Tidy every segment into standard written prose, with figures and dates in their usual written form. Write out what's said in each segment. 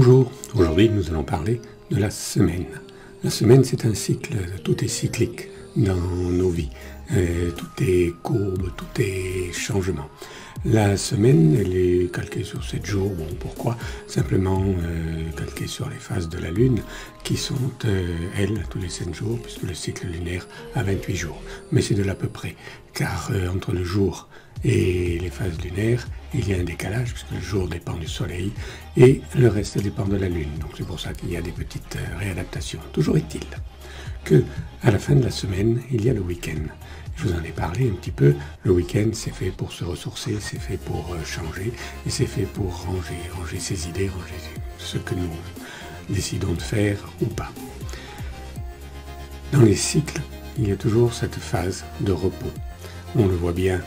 Bonjour, aujourd'hui nous allons parler de la semaine. La semaine, c'est un cycle, tout est cyclique dans nos vies. Tout est courbe, tout est changement. La semaine, elle est calquée sur 7 jours. Bon, pourquoi? Simplement calquée sur les phases de la Lune, qui sont, elles, tous les 7 jours, puisque le cycle lunaire a 28 jours. Mais c'est de l'à peu près, car entre le jour et les phases lunaires, il y a un décalage, puisque le jour dépend du soleil, et le reste dépend de la Lune. Donc c'est pour ça qu'il y a des petites réadaptations. Toujours est-il que à la fin de la semaine, il y a le week-end. Je vous en ai parlé un petit peu. Le week-end, c'est fait pour se ressourcer, c'est fait pour changer, et c'est fait pour ranger ses idées, ranger ce que nous décidons de faire ou pas. Dans les cycles, il y a toujours cette phase de repos. On le voit bien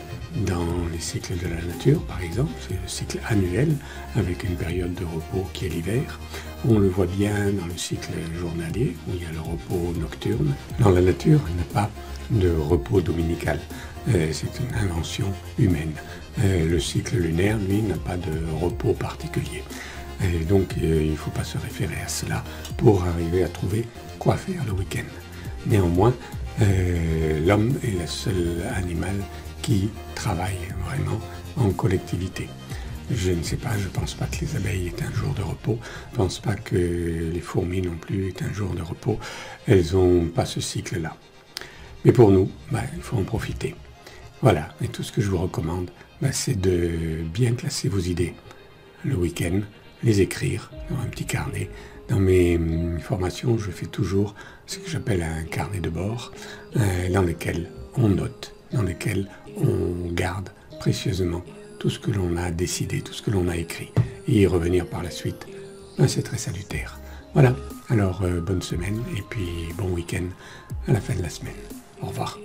dans les cycles de la nature, par exemple, c'est le cycle annuel, avec une période de repos qui est l'hiver. On le voit bien dans le cycle journalier, où il y a le repos nocturne. Dans la nature, il n'y a pas de repos dominical. C'est une invention humaine. Le cycle lunaire, lui, n'a pas de repos particulier. Et donc, il ne faut pas se référer à cela pour arriver à trouver quoi faire le week-end. Néanmoins, l'homme est le seul animal qui travaille vraiment en collectivité. Je ne sais pas, je ne pense pas que les abeilles aient un jour de repos, je ne pense pas que les fourmis non plus aient un jour de repos, elles n'ont pas ce cycle-là. Mais pour nous, il faut en profiter. Voilà, et tout ce que je vous recommande, c'est de bien classer vos idées le week-end, les écrire dans un petit carnet. Dans mes formations, je fais toujours ce que j'appelle un carnet de bord, dans lequel on note, dans lequel on garde précieusement tout ce que l'on a décidé, tout ce que l'on a écrit. Et y revenir par la suite, c'est très salutaire. Voilà, alors bonne semaine et puis bon week-end à la fin de la semaine. Au revoir.